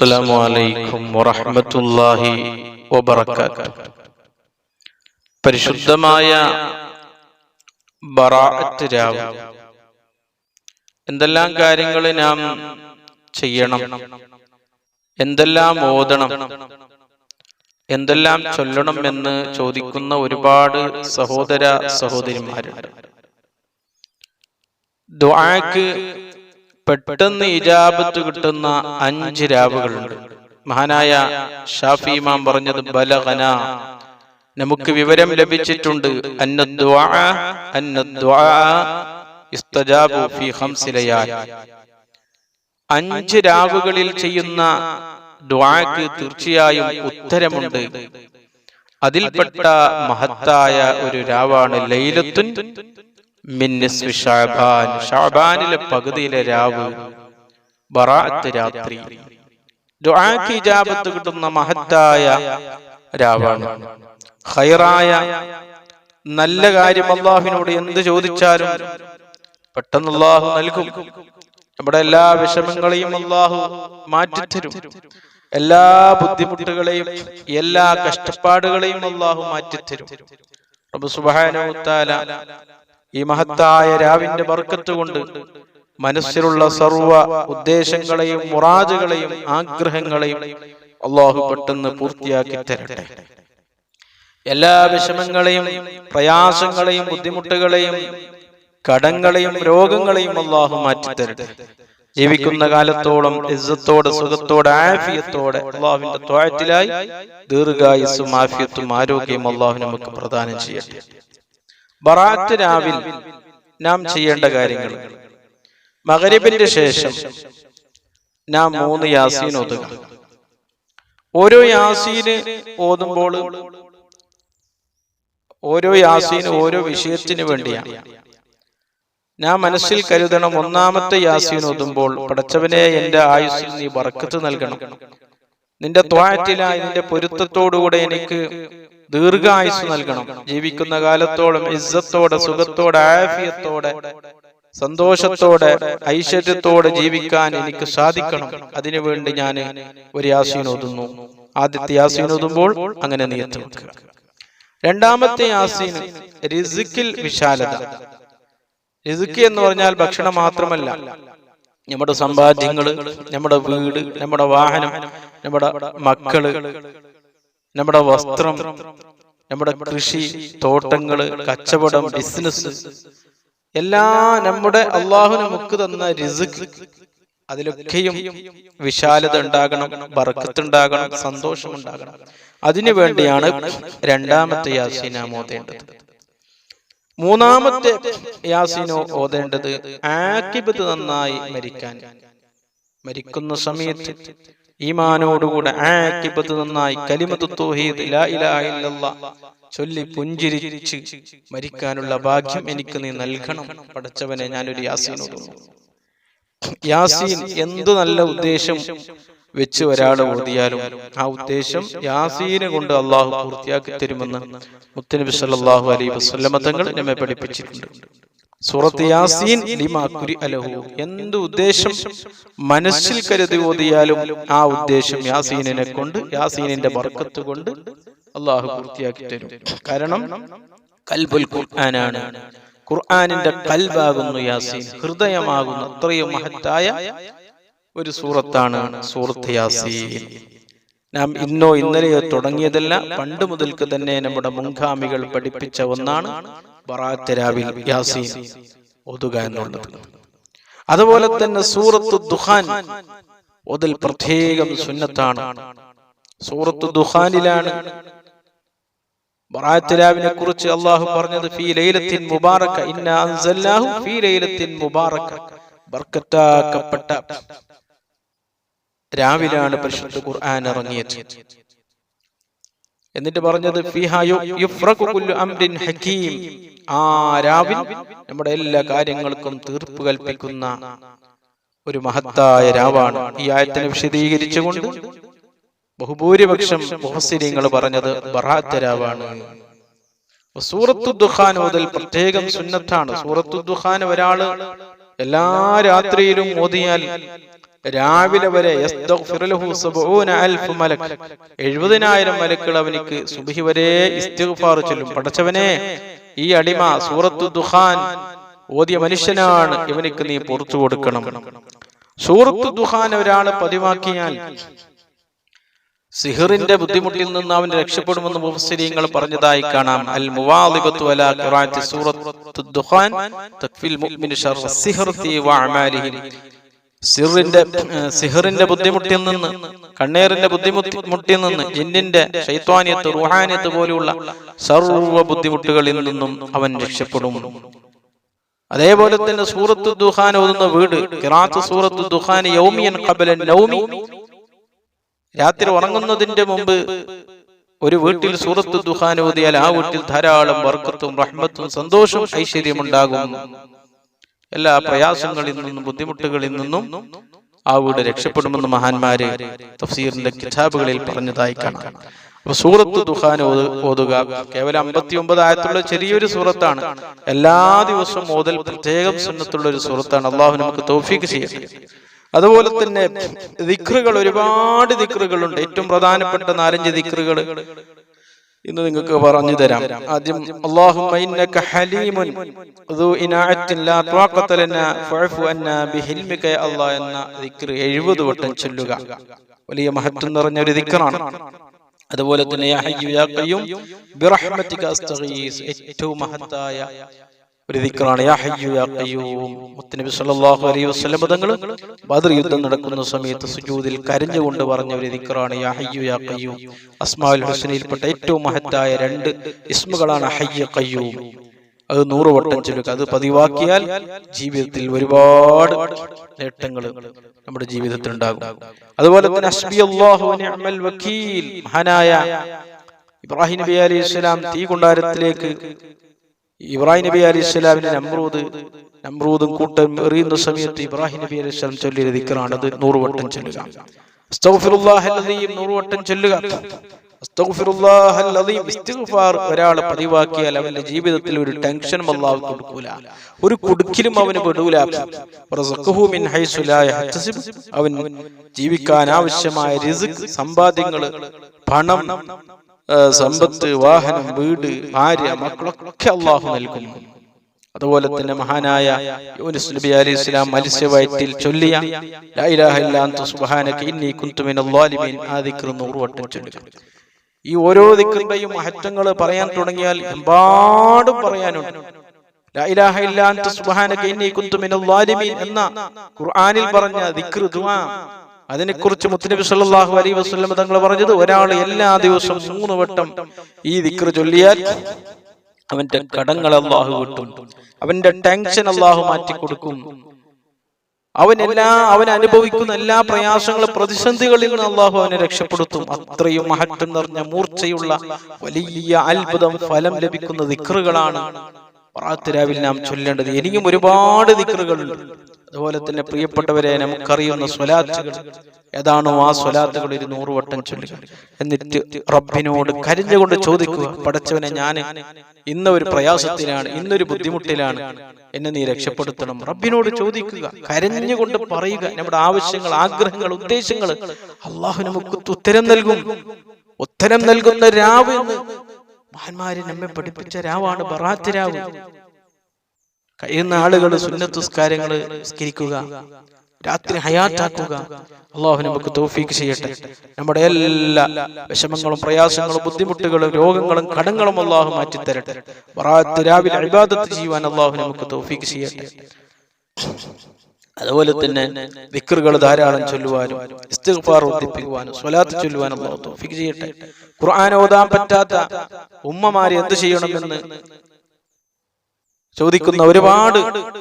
അസ്സലാമു അലൈക്കും വറഹ്മത്തുള്ളാഹി വബറകാതുഹു. പരിശുദ്ധമായ ബറാഅത്ത് രാവ് എന്തെല്ലാം കാര്യങ്ങൾ നാം ചെയ്യണം, എന്തെല്ലാം ഓതണം, എന്തെല്ലാം ചൊല്ലണം എന്ന് ചോദിക്കുന്ന ഒരുപാട് സഹോദര സഹോദരിമാരുണ്ട്. ദുആക്ക് പെട്ടെന്ന് ഇജാബത്ത് കിട്ടുന്ന 5 രാവുകളുണ്ട്. മഹാനായ ഷാഫി ഇമാം പറഞ്ഞത് ബലഗന, നമുക്ക് വിവരം ലഭിച്ചിട്ടുണ്ട്, അന്നദ്ദുആ ഇസ്തജാബു ഫീ 5 ലയാൽ, 5 രാവുകളിൽ ചെയ്യുന്ന ദുആക്ക് തീർച്ചയായും ഉത്തരമുണ്ട്. അതിൽപ്പെട്ട മഹത്തായ ഒരു രാവാണ് ലൈലത്തുൻ മിൻ നിസ്ഫി ശഅബാൻ, ശഅബാനിലെ പകുതിയിലെ രാവ്, ബറാഅത്ത് രാത്രി. ദുആക്ക് ഇജാബത്ത് കിട്ടുന്ന മഹത്തായ രാവാണ്. ഖൈറായ നല്ല കാര്യം അല്ലാഹുവിനോട് എന്ത് ചോദിച്ചാലും പെട്ടെന്ന് അല്ലാഹു നൽകും. നമ്മുടെ എല്ലാ വിഷമങ്ങളെയും അല്ലാഹു മാറ്റിത്തരും. എല്ലാ ബുദ്ധിമുട്ടുകളെയും എല്ലാ കഷ്ടപ്പാടുകളെയും അല്ലാഹു മാറ്റിത്തരും. റബ്ബ് സുബ്ഹാനഹു വ തആല ഈ മഹത്തായ രാവിന്റെ ബർക്കത്ത് കൊണ്ട് മനസ്സിലുള്ള സർവ്വ ഉദ്ദേശങ്ങളെയും മുറാദുകളെയും ആഗ്രഹങ്ങളെയും അല്ലാഹു പെട്ടെന്ന് പൂർത്തിയാക്കി തരട്ടെ. എല്ലാ വിഷമങ്ങളെയും പ്രയാസങ്ങളെയും ബുദ്ധിമുട്ടുകളെയും കടങ്ങളെയും രോഗങ്ങളെയും അല്ലാഹു മാറ്റിത്തരട്ടെ. ജീവിക്കുന്ന കാലത്തോളം ഇസ്സത്തോടെ സുഖത്തോടെ ആഫിയത്തോടെ അല്ലാഹുവിന്റെ ത്വഅത്തിലായി ദീർഘായുസ്സും ആഫിയത്തും ആരോഗ്യവും അല്ലാഹു നമുക്ക് പ്രദാനം ചെയ്യട്ടെ. ബറാഅത്ത് രാവിൽ നാം ചെയ്യേണ്ട കാര്യങ്ങൾ: മഗ്രിബിന്റെ ശേഷം നാം 3 യാസീൻ ഓതുക. ഓരോ യാസീന് ഓതുമ്പോൾ ഓരോ യാസീന് ഓരോ വിഷയത്തിന് വേണ്ടിയാണ്. നാം മനസ്സിൽ കരുതണം, ഒന്നാമത്തെ യാസീൻ ഓതുമ്പോൾ, പടച്ചവനെ എന്റെ ആയുസ്സിൽ നീ ബർക്കത്ത് നൽകണം, നിന്റെ ത്വഅത്തിലായി നിന്റെ പൊരുത്തത്തോടുകൂടെ എനിക്ക് ദീർഘായുസ് നൽകണം, ജീവിക്കുന്ന കാലത്തോളം ഇസ്സത്തോടെ സുഖത്തോടെ ആഫിയത്തോടെ സന്തോഷത്തോടെ ഐശ്വര്യത്തോടെ ജീവിക്കാൻ എനിക്ക് സാധിക്കണം. അതിനുവേണ്ടി ഞാൻ ഒരു യാസീൻ ഓതുന്നു. ആദ്യത്തെ യാസീൻ ഓതുമ്പോൾ അങ്ങനെ നിയത്ത് വെക്കുക. രണ്ടാമത്തെ യാസീൻ റിസ്കിൽ വിശാലത. റിസ്ക് എന്ന് പറഞ്ഞാൽ ഭക്ഷണം മാത്രമല്ല, നമ്മുടെ സമ്പാദ്യങ്ങള്, നമ്മുടെ വീട്, നമ്മുടെ വാഹനം, നമ്മുടെ മക്കള്, നമ്മുടെ വസ്ത്രം, നമ്മുടെ കൃഷി, തോട്ടങ്ങള്, കച്ചവടം, ബിസിനസ്, എല്ലാം നമ്മുടെ അള്ളാഹു നമുക്ക് തന്ന റിസ്ക്. അതിലൊക്കെയും വിശാലത ഉണ്ടാകണം, ബർക്കത്ത് ഉണ്ടാകണം, സന്തോഷം ഉണ്ടാകണം. അതിനു വേണ്ടിയാണ് രണ്ടാമത്തെ യാസീൻ നാം ഓതേണ്ടത്. മൂന്നാമത്തെ യാസീനോ ഓതേണ്ടത് ആഖിബത്ത് നന്നായി മരിക്കാൻ. മരിക്കുന്ന സമയത്ത് ഈമാനോടുകൂടെ ആഖിബത്ത് നന്നായി കലിമത്തു തൗഹീദ് ലാ ഇലാഹ ഇല്ലല്ലാഹ് ചൊല്ലി പുഞ്ചിരിച്ച് മരിക്കാനുള്ള ഭാഗ്യം എനിക്ക് നീ നൽകണം പടച്ചവനെ. ഞാനൊരു യാസീൻ ഓതുന്നു. യാസീൻ എന്ത് നല്ല ഉദ്ദേശം വെച്ച് ഒരാൾ ഓതിയാലും ആ ഉദ്ദേശം യാസീനെ കൊണ്ട് അള്ളാഹു പൂർത്തിയാക്കി തരുമെന്ന് മുത്തനബി സല്ലല്ലാഹു അലൈഹി വസല്ലമ തങ്ങൾ നമ്മെ പഠിപ്പിച്ചിട്ടുണ്ട്. സൂറത്ത് യാസീൻ ലിമാ ഖുരിഅ ലഹു, എന്ത് ഉദ്ദേശം മനസ്സിൽ കരുതി ഓതിയാലും ആ ഉദ്ദേശം യാസീനിനെ കൊണ്ട്, യാസീനിന്റെ ബർക്കത്ത് കൊണ്ട് അള്ളാഹു പൂർത്തിയാക്കി തരും. കാരണം ഖൽബുൽ ഖുർആനാണ്, ഖുർആനിന്റെ ഖൽബാകുന്നു യാസീൻ, ഹൃദയമാകുന്നു. അത്രയും മഹത്തായ ഒരു സൂറത്താണ് സൂറത്ത് യാസീൻ. നാം ഇന്നോ ഇന്നലെയോ തുടങ്ങിയതല്ല, പണ്ട് മുതൽക്ക് തന്നെ നമ്മുടെ മുൻഗാമികൾ പഠിപ്പിച്ച ഒന്നാണ് ബറാഅത്ത് രാവിൽ യാസീൻ ഓതുക എന്നുള്ളത്. അതുപോലെ തന്നെ സൂറത്തു ദുഖാൻ ഓതൽ പ്രത്യേകം സുന്നത്താണ്. സൂറത്തു ദുഖാനിലാണ് ബറാഅത്ത് രാവിനെ കുറിച്ച് അല്ലാഹു പറഞ്ഞത്, ഫീ ലൈലത്തിൻ മുബാറക ഇന്നാ അൻസൽനാഹു ഫീ ലൈലത്തിൻ മുബാറക, ബർക്കത്താക്കപ്പെട്ട രാവിലാണ് പരിശുദ്ധ ഖുർആൻ ഇറങ്ങിയത്. എന്നിട്ട് പറഞ്ഞത് ഫീഹാ യുഫ്റഖു കുല്ലു അംരിൻ ഹകീം, ആ രാവിൽ നമ്മുടെ എല്ലാ കാര്യങ്ങൾക്കും തീർപ്പ് കൽപ്പിക്കുന്ന ഒരു മഹത്തായ രാവാണ്. ഈ ആയത്തിനെ വിശദീകരിച്ചുകൊണ്ട് ബഹുഭൂരിപക്ഷം മുഫസ്സിരീങ്ങൾ പറഞ്ഞത് ബറാഅത്ത് രാവാണ്. സൂറത്തു ദുഖാൻ ഓതൽ പ്രത്യേകം സുന്നത്താണ്. സൂറത്തു ദുഖാൻ ഒരാള് എല്ലാ രാത്രിയിലും ഓതിയാൽ രാവിലെ വരെ 70,000 മലക്കുകൾ അവനിക്ക് സുബ്ഹി വരെ ഇസ്തിഗ്ഫാർ ചൊല്ലും. പടച്ചവനെ, ഈ അടിമ സൂറത്തു ദുഖാൻ ഓതിയ മനുഷ്യനാണ്, ഇവനിക്ക് നീ പുറത്തു കൊടുക്കണം. സൂറത്തു ദുഖാൻ ഒരാള് പതിവാക്കിയാൽ സിഹറിന്റെ ബുദ്ധിമുട്ടിൽ നിന്ന് അവൻ രക്ഷപ്പെടുമെന്ന് മുഫസ്സിരീങ്ങൾ പറഞ്ഞതായി കാണാം. അൽ മുവാളിബത്തു അലാ ഖിറാഅത്തി സൂറത്തു ദുഖാൻ തക്ഫിൽ മുഅ്മിന ശർറ സിഹ്റതി വഅമാലിഹി. സിഹറിന്റെ ബുദ്ധിമുട്ടിൽ നിന്ന്, കണ്ണേറിന്റെ ബുദ്ധിമുട്ടിൽ നിന്ന്, ജിന്നിന്റെ ശൈത്വാനിയത്ത്, റൂഹാനിയത്ത് പോലെയുള്ള സർവ്വ ബുദ്ധിമുട്ടുകളിൽ നിന്നും അവൻ രക്ഷപ്പെടും. അതേപോലെ തന്നെ സൂറത്തു ദുഖാൻ ഓതുന്ന വീട്, ഖിറാഅത്ത് സൂറത്തു ദുഖാൻ യൗമിയൻ ഖബല നൗമി, രാത്രി ഉറങ്ങുന്നതിന്റെ മുമ്പ് ഒരു വീട്ടിൽ സൂറത്തു ദുഖാൻ ഓതിയാൽ ആ വീട്ടിൽ ധാരാളം ബർക്കത്തും റഹ്മത്തും സന്തോഷവും ഐശ്വര്യം ഉണ്ടാകും. എല്ലാ പ്രയാസങ്ങളിൽ നിന്നും ബുദ്ധിമുട്ടുകളിൽ നിന്നും ആ വീട് രക്ഷപ്പെടുമെന്ന് മഹാന്മാര് തഫ്സീറിന്റെ കിതാബുകളിൽ പറഞ്ഞതായി കാണാം. അപ്പൊ സൂറത്തു ദുഖാൻ ഓതുക കേവലം 59 ആയത്തുള്ള ചെറിയൊരു സൂറത്താണ്. എല്ലാ ദിവസവും ഓതൽ പ്രത്യേകം സുന്നത്തുള്ള ഒരു സൂറത്താണ്. അള്ളാഹു നമുക്ക് തൗഫീഖ് ചെയ്യട്ടെ. അതുപോലെ തന്നെ ദിക്റുകൾ, ഒരുപാട് ദിക്റുകളുണ്ട്. ഏറ്റവും പ്രധാനപ്പെട്ട 4-5 ദിക്റുകൾ ഇന്ന് നിങ്ങൾക്ക് പറഞ്ഞു തരാം. ആദ്യം അല്ലാഹുമ്മ ഇന്നക ഹലീമുൻ ദു ഇനാഅത്തിൻ ലാ ത്വാഖത ലനാ ഫഅഫു അന്നാ ബിഹിൽമിക യാ അല്ലാഹ് എന്ന ദിക്ർ 70 വട്ടം ചൊല്ലുക. വലിയ മഹത്വം നിറഞ്ഞ ഒരു ദിക്റാണ്. അതുപോലെ തന്നെ യാ ഹയ്യു യാ ഖയ്യൂം ബിറഹ്മതിക അസ്തഗീസ്, ഏറ്റവും മഹത്തായ ഒരു ദിക്റാണ് യാ ഹയ്യു യാ ഖയ്യൂം. മുത്തനബി സല്ലല്ലാഹു അലൈഹി വസല്ലം തങ്ങൾ ബദർ യുദ്ധം നടക്കുന്ന സമയത്ത് സുജൂദിൽ കരഞ്ഞുകൊണ്ട് പറഞ്ഞ ഒരു ദിക്റാണ് യാ ഹയ്യു യാ ഖയ്യൂം. അസ്മാഉൽ ഹുസ്നയിൽപ്പെട്ട ഏറ്റവും മഹത്തായ 2 ഇസ്മുകളാണ് ഹയ്യ് ഖയ്യൂം. അത് 100 വട്ടം ചൊല്ലുക. അത് പതിവാക്കിയാൽ ജീവിതത്തിൽ ഒരുപാട് നേട്ടങ്ങൾ നമ്മുടെ ജീവിതത്തിൽ ഉണ്ടാകും. അതുപോലെ തന്നെ ഹസ്ബിയല്ലാഹു വനിഅമൽ വകീൽ, മഹാനായ ഇബ്രാഹിം നബി അലൈഹിസ്സലാം തീ കുണ്ടാരത്തിലേക്ക് ഇബ്രാഹിം നബി അലൈഹിസ്സലാമിനെ നമ്രൂദും കൂട്ടം എറിയുന്ന സമയത്ത് ഇബ്രാഹിം നബി അലൈഹിസ്സലാം ചൊല്ലിയ ദിക്റാണ്. അത് 100 വട്ടം ചൊല്ലുക. അസ്തഗ്ഫിറുല്ലാഹൽ അസീം 100 വട്ടം ചൊല്ലുക. അസ്തഗ്ഫിറുല്ലാഹൽ അസീം ഇസ്തിഗ്ഫാർ ഒരാൾ പതിവാക്കിയാൽ അവന്റെ ജീവിതത്തിൽ ഒരു ടെൻഷനും അല്ലാഹു കൊടുക്കൂല, ഒരു കുടുക്കിലും അവന് പെടൂല. റസഖഹു മിൻ ഹൈസു ലാ യഹ്തസിബ്, അവൻ ജീവിക്കാൻ ആവശ്യമായ റിസ്ക്, സമ്പാദ്യങ്ങൾ, പണം, സമ്പത്ത്, വാഹനം, വീട്, ഭാര്യ, മക്കളൊക്കെ അല്ലാഹു നൽകും. അതുപോലെ തന്നെ മഹാനായ യൂനുസ് നബി അലൈഹിസ്സലാം മത്സ്യവയറ്റിൽ ചൊല്ലിയ ലാ ഇലാഹ ഇല്ലാ അൻത സുബ്ഹാനക ഇന്നി കുൻതു മിനൽ ളാലിമീൻ, ആ ദിക്ർ 100 വട്ടം ചൊല്ലുക. ഈ ഓരോ ദിക്റിന്റെയും മഹത്വങ്ങൾ പറയാൻ തുടങ്ങിയാൽ എമ്പാടും പറയാനുണ്ട്. ലാ ഇലാഹ ഇല്ലാ അൻത സുബ്ഹാനക ഇന്നി കുൻതു മിനൽ ളാലിമീൻ എന്ന ഖുർആനിൽ പറഞ്ഞ ദിക്ർ, ദുആ, അതിനെക്കുറിച്ച് മുത്തനബി സല്ലല്ലാഹു അലൈഹി വസല്ലം തങ്ങൾ പറഞ്ഞത്, ഒരാൾ എല്ലാ ദിവസവും 3 വട്ടം ഈ ദിക്ർ ചൊല്ലിയാൽ അവന്റെ കടങ്ങൾ അല്ലാഹു വിട്ടും, അവന്റെ ടെൻഷൻ അല്ലാഹു മാറ്റിക്കൊടുക്കും, അവൻ അനുഭവിക്കുന്ന എല്ലാ പ്രയാസങ്ങളും, പ്രതിസന്ധികളിൽ നിന്ന് അല്ലാഹു അവനെ രക്ഷപ്പെടുത്തും. അത്രയും മഹത്വം നിറഞ്ഞ മൂർച്ചയുള്ള വലിയ അത്ഭുതം ഫലം ലഭിക്കുന്ന ദിക്റുകളാണ് രാവിൽ നാം ചൊല്ലേണ്ടത്. ഇനിയും ഒരുപാട് ദിക്റുകളുണ്ട്. അതുപോലെ തന്നെ പ്രിയപ്പെട്ടവരെ, നമുക്കറിയുന്ന സ്വലാത്തുകൾ ഏതാണോ ആ സ്വലാത്തുകൾ 100 വട്ടം ചൊല്ലുക. എന്നിട്ട് റബ്ബിനോട് കരഞ്ഞുകൊണ്ട് ചോദിക്കുക, പടച്ചവനെ, ഞാൻ ഇന്ന ഒരു പ്രയാസത്തിലാണ്, ഇന്നൊരു ബുദ്ധിമുട്ടിലാണ്, എന്നെ നീ രക്ഷപ്പെടുത്തണം. റബ്ബിനോട് ചോദിക്കുക, കരഞ്ഞുകൊണ്ട് പറയുക നമ്മുടെ ആവശ്യങ്ങൾ, ആഗ്രഹങ്ങൾ, ഉദ്ദേശങ്ങൾ. അള്ളാഹു നമുക്ക് ഉത്തരം നൽകും. ഉത്തരം നൽകുന്ന രാവ് എന്ന് മഹാന്മാര് നമ്മെ പഠിപ്പിച്ച രാവാണ് ബറാത്ത് രാവ്. കഴിയുന്ന ആളുകൾ സുന്നത്ത് നിസ്കാരങ്ങൾ നിസ്കരിക്കുക, രാത്രി ഹയാത്താക്കുക. അള്ളാഹു നമുക്ക് തൗഫീഖ് ചെയ്യട്ടെ. നമ്മുടെ എല്ലാ വിഷമങ്ങളും, പ്രയാസങ്ങളും, ബുദ്ധിമുട്ടുകളും, രോഗങ്ങളും, കടങ്ങളും അള്ളാഹു മാറ്റിത്തരട്ടെ. ബറാത്ത് രാവിലെ ഇബാദത്ത് ചെയ്യുവാൻ അള്ളാഹു നമുക്ക് തൗഫീഖ് ചെയ്യട്ടെ. അതുപോലെ തന്നെ ദിക്റുകൾ ധാരാളം ചൊല്ലുവാനും, ഇസ്തിഗ്ഫാർ വർദ്ധിപ്പിക്കുവാനും, സ്വലാത്ത് ചൊല്ലുവാനും അള്ളാഹു തൗഫീഖ് ചെയ്യട്ടെ. ഖുർആൻ ഓതാൻ പറ്റാത്ത ഉമ്മമാര് എന്ത് ചെയ്യണമെന്ന് ചോദിക്കുന്ന ഒരുപാട്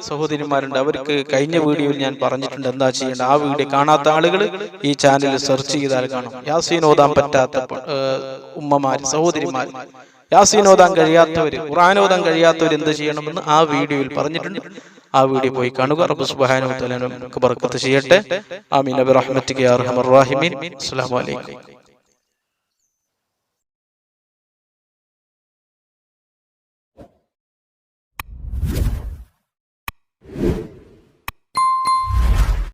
സഹോദരിമാരുണ്ട്. അവർക്ക് കഴിഞ്ഞ വീഡിയോയിൽ ഞാൻ പറഞ്ഞിട്ടുണ്ട് എന്താ ചെയ്യേണ്ടത്. ആ വീഡിയോ കാണാത്ത ആളുകൾ ഈ ചാനൽ സെർച്ച് ചെയ്താൽ കാണും. യാസീൻ ഓതാൻ പറ്റാത്ത ഉമ്മമാര്, സഹോദരിമാർ, യാസീൻ ഓതാൻ കഴിയാത്തവര്, ഖുർആൻ ഓതാൻ കഴിയാത്തവർ എന്ത് ചെയ്യണമെന്ന് ആ വീഡിയോയിൽ പറഞ്ഞിട്ടുണ്ട്. ആ വീഡിയോ പോയി കാണുക. റബ്ബ് സുബ്ഹാനഹു വ തആല നമുക്ക് ബർക്കത്ത് ചെയ്യട്ടെ. ആമീൻ ബിറഹ്മതിക യാ അർഹമർ റഹീമീൻ. അസ്സലാമു അലൈക്കും.